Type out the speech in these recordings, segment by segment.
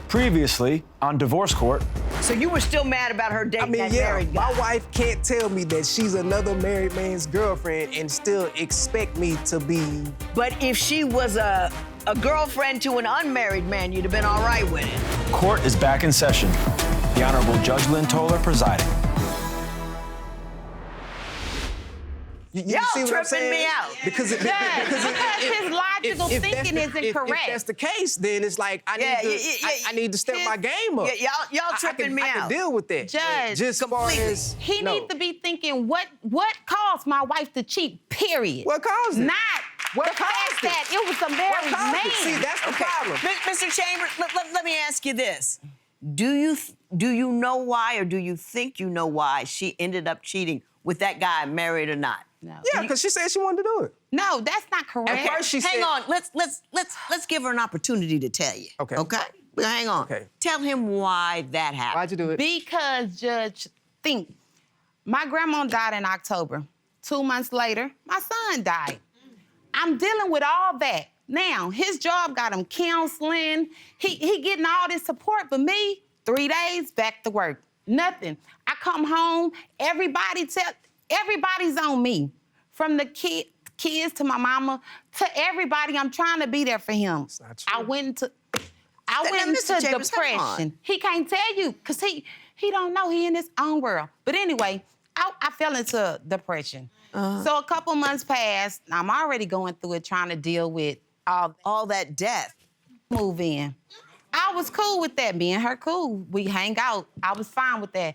Previously, on Divorce Court. So you were still mad about her dating that married guy? My wife can't tell me that she's another married man's girlfriend and still expect me to be... But if she was a girlfriend to an unmarried man, you'd have been all right with it. Court is back in session. The Honorable Judge Lynn Toller presiding. You see what I'm saying? Me out. Because his logical thinking isn't correct. If that's the case, then it's like I need to step my game up. Y'all tripping me out. I can deal with that. Judge, just far as he needs to be thinking what caused my wife to cheat. Period. What caused it? Not what the fact that it was a married man. See, that's the problem. Mr. Chambers, let me ask you this: Do you know why, or do you think you know why she ended up cheating with that guy, married or not? No. Yeah, because she said she wanted to do it. No, that's not correct. At first she Hang on, let's give her an opportunity to tell you. Okay. Okay? But hang on. Okay. Tell him why that happened. Why'd you do it? Because, Judge, think. My grandma died in October. 2 months later, my son died. I'm dealing with all that. Now, his job got him counseling. He getting all this support, but me, 3 days, back to work. Nothing. I come home, everybody's on me. From the kids to my mama, to everybody, I'm trying to be there for him. That's not true. I went into depression. He can't tell you, because he don't know, he in his own world. But anyway, I fell into depression. So a couple months passed, I'm already going through it, trying to deal with all that death. Move in. I was cool with that, me and her cool. We hang out, I was fine with that.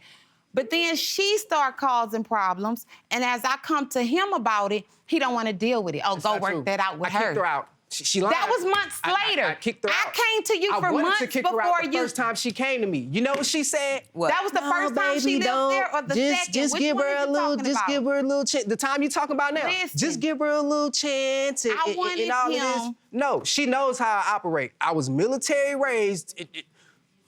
But then she started causing problems, and as I come to him about it, he don't want to deal with it. Oh, That's go not work true. that out with her. I kicked her out. She lied. That was months later. I kicked her out. I came to you for months I wanted to kick her out before the you. first time she came to me. You know what she said? What? That was the first time she lived there, or the second? Just Which give one her are a you little. talking Just about? give her a little chance. The time you talking about now. Listen. Just give her a little chance. I wanted and all of this. him. No, she knows how I operate. I was military raised.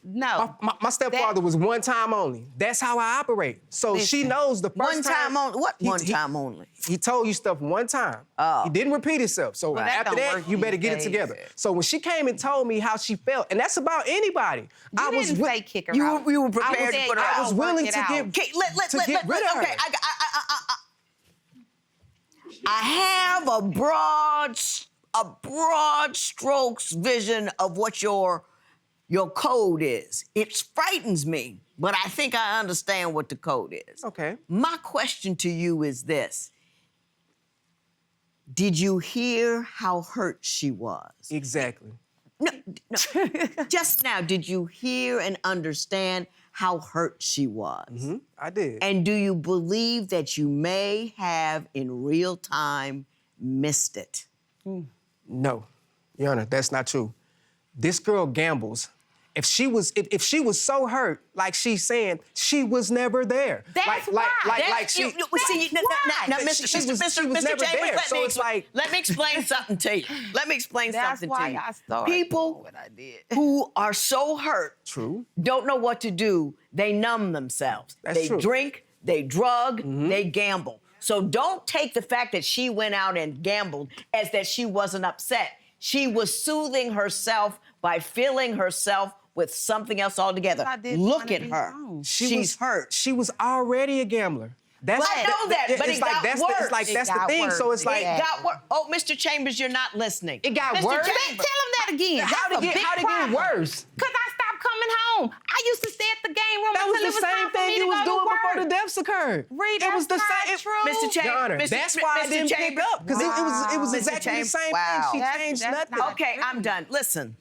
No. My stepfather was one time only. That's how I operate. So she knows the first One time only? What one time only? He told you stuff one time. Oh. He didn't repeat himself. So that after don't that, work you better these get it days. together. So when she came and told me how she felt, and that's about anybody. You didn't say kick her You out. were prepared I to said, put her out. I was work willing it to out. get Okay, get rid of her. Okay, I have a broad strokes vision of what your code is. It frightens me, but I think I understand what the code is. Okay. My question to you is this: Did you hear how hurt she was? Exactly. No. Just now, did you hear and understand how hurt she was? Mm-hmm. I did. And do you believe that you may have in real time missed it? No, Your Honor, that's not true. This girl gambles. If she was so hurt, like she's saying, she was never there. That's why. Now, Mr. never Chambers, there. So it's like, let me explain something to you. Let me explain That's something why to you. I started People doing what I did. who are so hurt True. don't know what to do. They numb themselves. That's they true. drink, they drug, they gamble. So don't take the fact that she went out and gambled as that she wasn't upset. She was soothing herself by filling herself with something else altogether. Look at her. She's hurt. She was already a gambler. That's, Well, I know that, but it got worse. It's like that's the got thing. worse. So it's like It got worse. Oh, Mr. Chambers, you're not listening. It got Mr. worse? Chambers. Tell him that again. How'd it get worse? Because I stopped coming home. I used to stay at the game room That was until the it was same time for thing me you to was go to doing before work. the deaths occurred. Reed, It was the that's same. not true. Mr. Chambers. Your Honor, that's why I didn't pick up, because it was Mr. exactly the Chambers. same Wow. thing. She changed That's nothing. not- Okay, I'm done. Listen.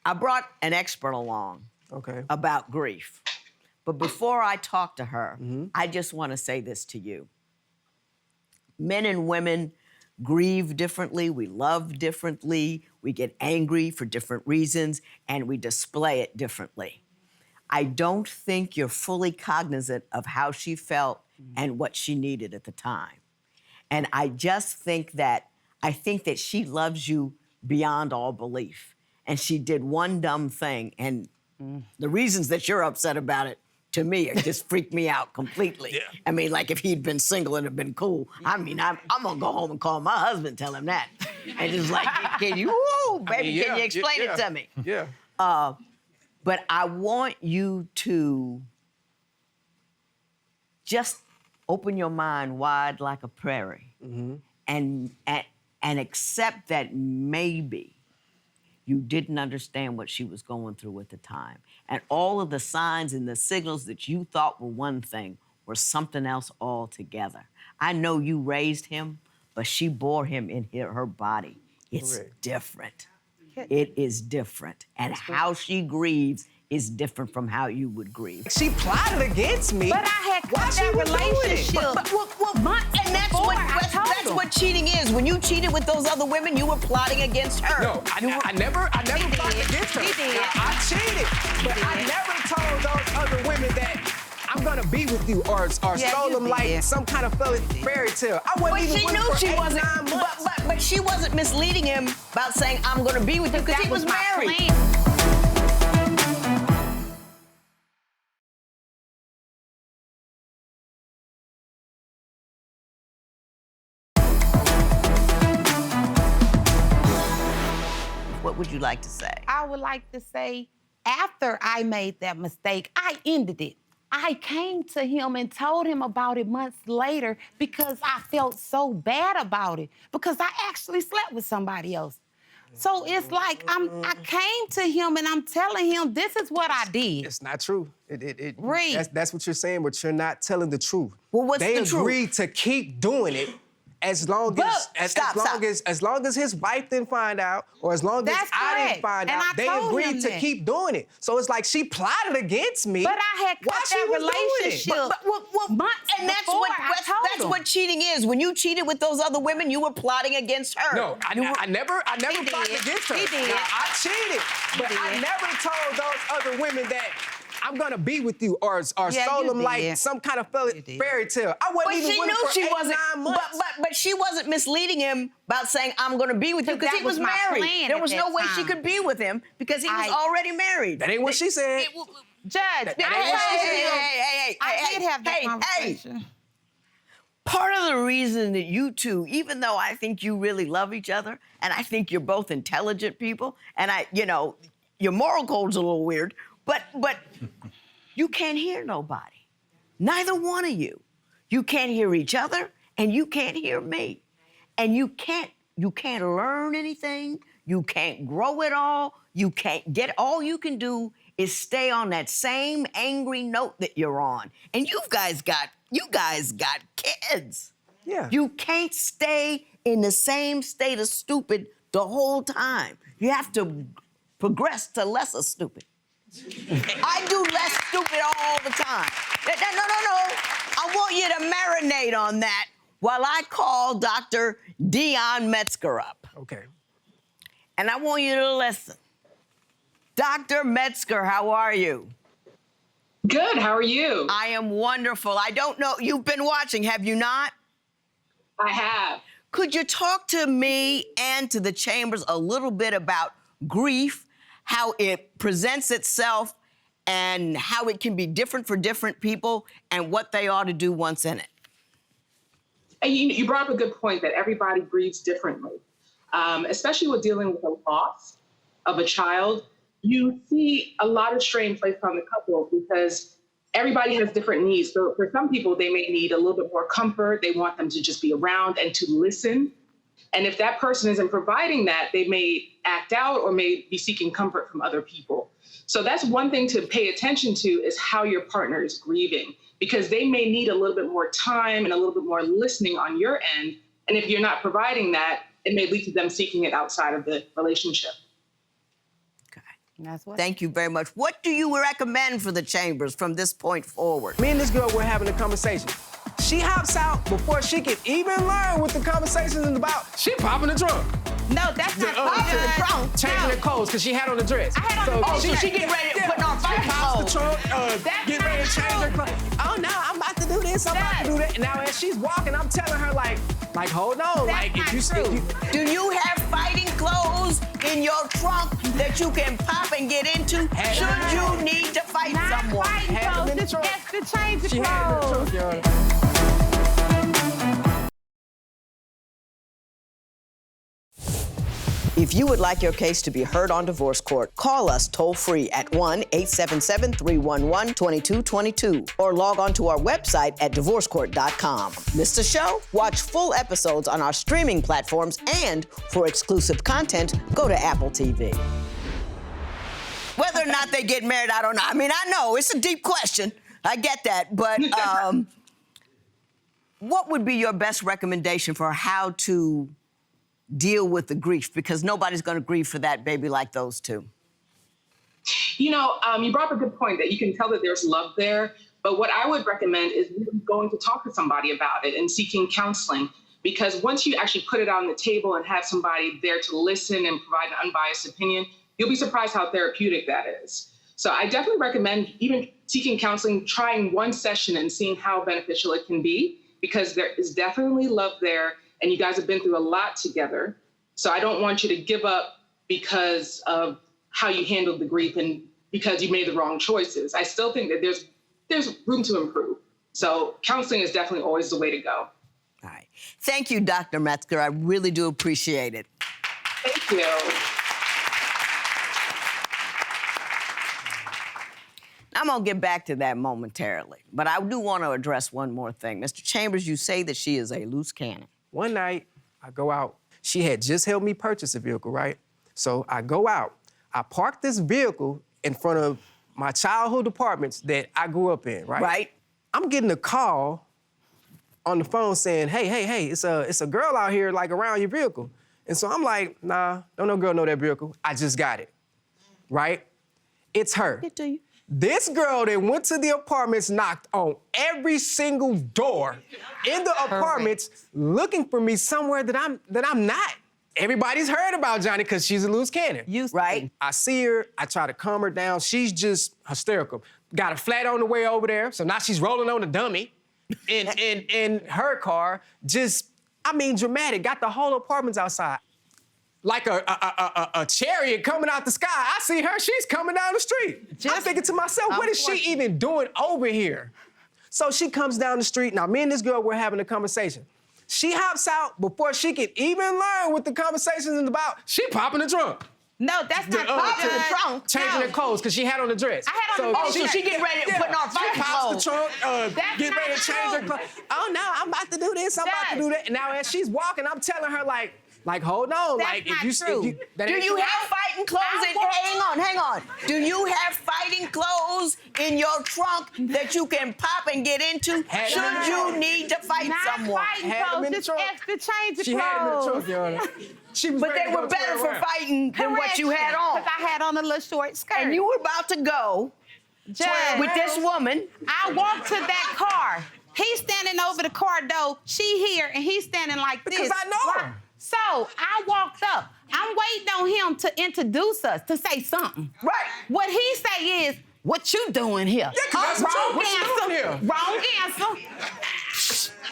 I brought an expert along Okay. about grief. But before I talk to her, I just want to say this to you. Men and women grieve differently, we love differently, we get angry for different reasons, and we display it differently. I don't think you're fully cognizant of how she felt and what she needed at the time. And I just think that she loves you beyond all belief. And she did one dumb thing, and the reasons that you're upset about it, to me, it just freaked me out completely. Yeah. I mean, like if he'd been single and had been cool, I mean, I'm gonna go home and call my husband, tell him that. And just like, can you, baby, can you explain it to me? Yeah. But I want you to just open your mind wide like a prairie and accept that maybe you didn't understand what she was going through at the time. And all of the signs and the signals that you thought were one thing were something else altogether. I know you raised him, but she bore him in her body. It's different. It is different. And how she grieves is different from how you would grieve. She plotted against me. But I had cut that relationship. And that's what cheating is. When you cheated with those other women, you were plotting against her. No, I never plotted against her. He did. I cheated, but I never told those other women that I'm gonna be with you or stole them like some kind of fairy tale. I wasn't even She with knew her for she 8, wasn't. 9 months. But she wasn't misleading him about saying I'm gonna be with you because he was married. What would you like to say? I would like to say, after I made that mistake, I ended it. I came to him and told him about it months later because I felt so bad about it because I actually slept with somebody else. So it's like I came to him and I'm telling him this is what I did. It's not true. Read. That's what you're saying, but you're not telling the truth. Well, what's they the truth? agreed to keep doing it as long as his wife didn't find out, or as long as That's I correct. didn't find And out, I they told agreed him to that. keep doing it. So it's like she plotted against me. But I had while cut she that was doing it. relationship. Months And that's before I told that's him. what cheating is. When you cheated with those other women, you were plotting against her. No, I never He plotted did. against her. He did. Now, I cheated, but I did. never told those other women that I'm gonna be with you or stole you them like did. some kind of did. fairy tale. I wasn't But even she with knew her for she 8, wasn't. 9 months. But she wasn't misleading him about saying I'm going to be with you because That he was was my married. plan There at was that no way she time. could be with him because he was already married. That ain't what she said. Judge, ain't Hey, what she hey, said. hey, I did have that hey, conversation. Part of the reason that you two, even though I think you really love each other, and I think you're both intelligent people, and your moral code's a little weird, but you can't hear nobody. Neither one of you. You can't hear each other, and you can't hear me. And you can't learn anything. You can't grow at all. You can't get, all you can do is stay on that same angry note that you're on. And you guys got kids. Yeah. You can't stay in the same state of stupid the whole time. You have to progress to lesser stupid. I do less stupid all the time. No. I want you to marinate on that while I call Dr. Dion Metzger up. Okay. And I want you to listen. Dr. Metzger, how are you? Good, how are you? I am wonderful. I don't know, you've been watching, have you not? I have. Could you talk to me and to the chambers a little bit about grief, how it presents itself, and how it can be different for different people, and what they ought to do once in it? And you brought up a good point that everybody grieves differently, especially with dealing with a loss of a child. You see a lot of strain placed on the couple because everybody has different needs. So for some people, they may need a little bit more comfort. They want them to just be around and to listen. And if that person isn't providing that, they may act out or may be seeking comfort from other people. So that's one thing to pay attention to, is how your partner is grieving, because they may need a little bit more time and a little bit more listening on your end. And if you're not providing that, it may lead to them seeking it outside of the relationship. That's what. Thank you very much. What do you recommend for the chambers from this point forward? Me and this girl were having a conversation. She hops out before she can even learn what the conversation is about. She popping the trunk. No, that's not true, to the Judge. trunk, changing her clothes because she had on the dress. I had on the Oh, dress. she getting ready to put on She fighting pops clothes. the trunk, That's get ready to not change her true. clothes. Oh no, I'm about to do this, I'm about to do that. And now as she's walking, I'm telling her like hold on, That's like not if true. you Do you have fighting clothes in your trunk that you can pop and get into? Should you need to fight Not someone? fighting Had them clothes. in the Just trunk. ask to change the she had her in the clothes. trunk, Your Honor. If you would like your case to be heard on divorce court, call us toll-free at 1-877-311-2222 or log on to our website at divorcecourt.com. Missed a show? Watch full episodes on our streaming platforms, and for exclusive content, go to Apple TV. Whether or not they get married, I don't know. I mean, I know it's a deep question. I get that, but what would be your best recommendation for how to deal with the grief? Because nobody's going to grieve for that baby like those two. You know, you brought up a good point that you can tell that there's love there. But what I would recommend is going to talk to somebody about it and seeking counseling. Because once you actually put it on the table and have somebody there to listen and provide an unbiased opinion, you'll be surprised how therapeutic that is. So I definitely recommend even seeking counseling, trying one session and seeing how beneficial it can be, because there is definitely love there. And you guys have been through a lot together. So I don't want you to give up because of how you handled the grief and because you made the wrong choices. I still think that there's room to improve. So counseling is definitely always the way to go. All right. Thank you, Dr. Metzger. I really do appreciate it. Thank you. I'm going to get back to that momentarily, but I do want to address one more thing. Mr. Chambers, you say that she is a loose cannon. One night, I go out. She had just helped me purchase a vehicle, right? So I go out. I park this vehicle in front of my childhood apartments that I grew up in, right? Right. I'm getting a call on the phone saying, hey, it's a girl out here, like, around your vehicle. And so I'm like, nah, don't no girl know that vehicle. I just got it, right? It's her. Get to you. This girl that went to the apartments knocked on every single door in the apartments looking for me somewhere that I'm not. Everybody's heard about Johnnie because she's a loose cannon. Right. I see her, I try to calm her down. She's just hysterical. Got a flat on the way over there, so now she's rolling on the dummy in her car. Just, I mean, dramatic. Got the whole apartments outside. Like a chariot coming out the sky. I see her, she's coming down the street. I'm thinking to myself, what is she even doing over here? So she comes down the street. Now, me and this girl were having a conversation. She hops out before she can even learn what the conversation is about. She popping the trunk. No, that's not true, popping the Judge. trunk. Changing her clothes because she had on the dress. I had on the dress. Oh, so she getting ready to put on She fighting pops clothes. the trunk, That's get ready not to change her true. clothes. Oh, no, I'm about to do this, I'm about to do that. And now as she's walking, I'm telling her, like, hold on. That's like, not if you, true. that Do ain't you true. have fighting clothes in, hang on. Do you have fighting clothes in your trunk that you can pop and get into? Had them in Should the you trunk. need to fight Not someone? fighting Had them clothes, in the just trunk. ask to change the She had them in the clothes. trunk, Your Honor. She was But ready they to were go better twirl for around. fighting than what you had on. Because I had on a little short skirt. And you were about to go Judge, with this woman. I walked to that car. He's standing over the car door. She here, and he's standing like this. Because I know her. So I walked up. I'm waiting on him to introduce us, to say something. Right. What he say is, "What you doing here?" Yeah, 'cause that's what wrong you doing answer. here. Wrong answer.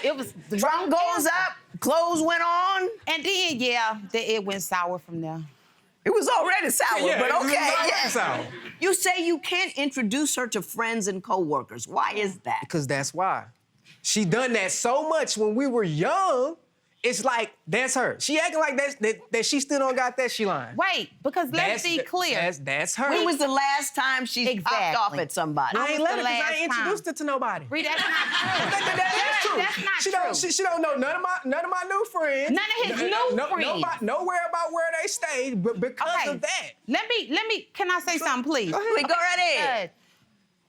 It was the wrong Trunk goes answer. up, clothes went on. And then, it went sour from there. It was already sour, Yeah, but it was okay. already Yes. sour. You say you can't introduce her to friends and coworkers. Why is that? Because that's why. She done that so much when we were young, it's like, that's her. She acting like that she still don't got that, she lying. Wait, because let's be clear. That's her. When was the last time she popped off at somebody? I ain't was let her the because I last ain't introduced time? her to nobody. Ree, that's not true. That is true. That's not true. She don't know none of my new friends. None of his new friends. Nowhere about where they stay, but because of that. Let me, can I say something, please? Go right ahead.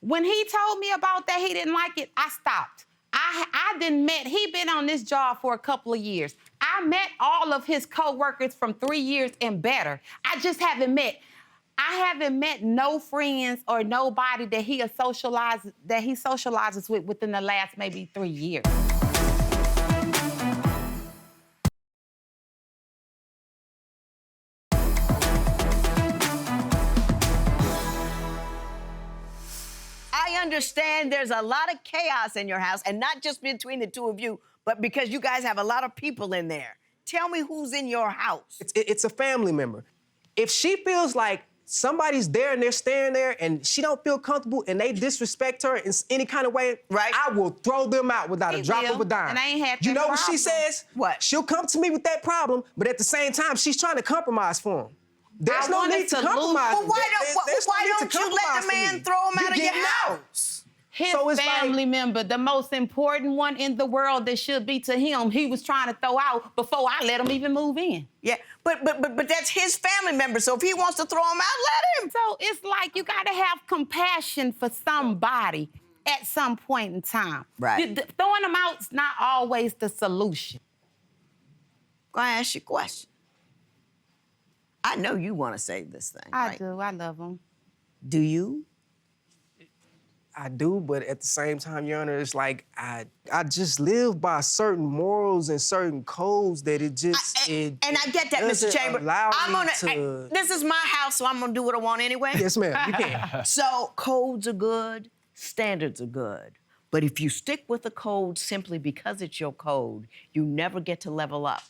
When he told me about that, he didn't like it, I stopped. I didn't met, he been on this job for a couple of years. I met all of his coworkers from 3 years and better. I haven't met no friends or nobody that he socializes with within the last maybe 3 years. understand there's a lot of chaos in your house, and not just between the two of you, but because you guys have a lot of people in there. Tell me who's in your house. It's a family member. If she feels like somebody's there and they're staring there and she don't feel comfortable and they disrespect her in any kind of way, right, I will throw them out without a drop of a dime. And I ain't had You know that what she problem. says? What? She'll come to me with that problem, but at the same time, she's trying to compromise for him. There's no need to compromise. Well, why don't you let the man throw him out of your house? His So it's family like- member, the most important one in the world that should be to him, he was trying to throw out before I let him even move in. Yeah, but that's his family member, so if he wants to throw him out, let him. So it's like you gotta have compassion for somebody at some point in time. Right. Throwing them out's not always the solution. Gonna ask you a question. I know you want to save this thing, I right? do, I love him. Do you? I do, but at the same time, Your Honor, it's like I just live by certain morals and certain codes that it just And I get that, Mr. doesn't Chambers. allow I'm me gonna. to- This is my house, so I'm gonna do what I want anyway. Yes, ma'am, you can. So codes are good, standards are good. But if you stick with the code simply because it's your code, you never get to level up.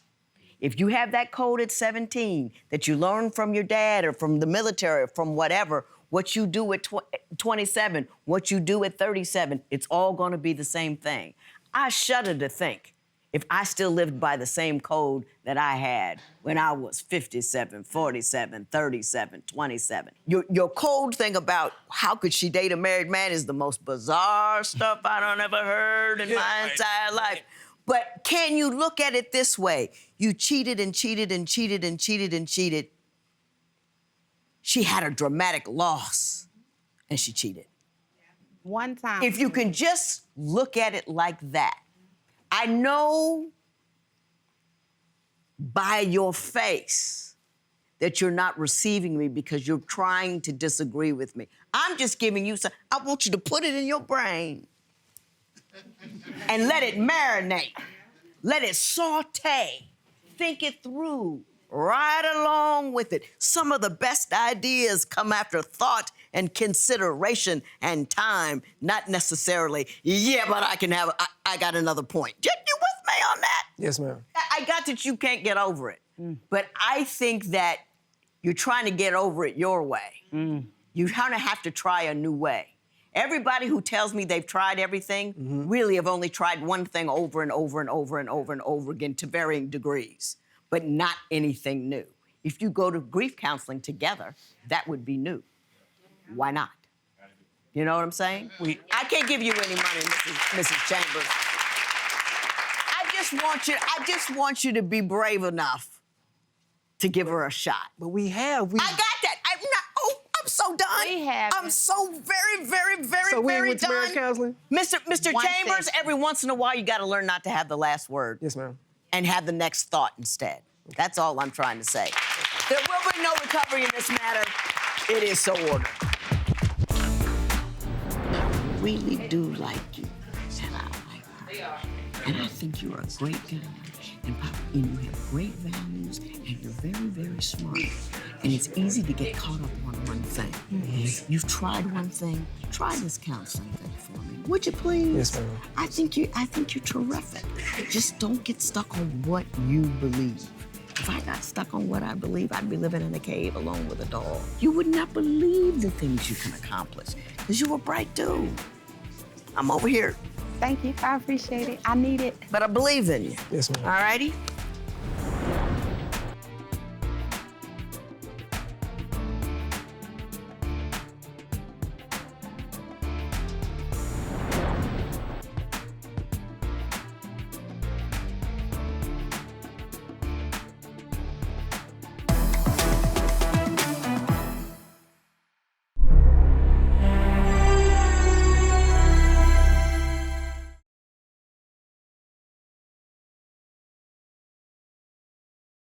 If you have that code at 17 that you learned from your dad or from the military or from whatever, what you do at 27, what you do at 37, it's all gonna be the same thing. I shudder to think if I still lived by the same code that I had when I was 57, 47, 37, 27. Your code thing about how could she date a married man is the most bizarre stuff I don't ever heard in my entire life. But can you look at it this way? You cheated and cheated and cheated and cheated and cheated. She had a dramatic loss and she cheated. One time. If you can just look at it like that, I know by your face that you're not receiving me because you're trying to disagree with me. I'm just giving you some, I want you to put it in your brain and let it marinate. Let it saute. Think it through. Right along with it. Some of the best ideas come after thought and consideration and time, not necessarily, yeah, but I got another point. You with me on that? Yes, ma'am. I got that you can't get over it. But I think that you're trying to get over it your way. You kind of have to try a new way. Everybody who tells me they've tried everything really have only tried one thing over and over and over and over and over again to varying degrees, but not anything new. If you go to grief counseling together, that would be new. Why not? You know what I'm saying? I can't give you any money, Mrs. Chambers. I just want you to be brave enough to give her a shot. But we I got that. I'm so done. We have I'm it. so very, very, very, So we very went to done. marriage counseling? Mr. One Chambers, thing. every once in a while you got to learn not to have the last word. Yes, ma'am. And have the next thought instead. That's all I'm trying to say. There will be no recovery in this matter. It is so ordered. I really do like you, and I like her. And I think you're a great guy, and you have great values, and you're very, very smart. And it's easy to get caught up on one thing. You've tried one thing. Try this counseling thing for me, would you please? Yes, ma'am. I think you're terrific. Just don't get stuck on what you believe. If I got stuck on what I believe, I'd be living in a cave alone with a dog. You would not believe the things you can accomplish, because you're a bright dude. I'm over here, Thank you, I appreciate it. I need it. but I believe in you. Yes, ma'am. All righty?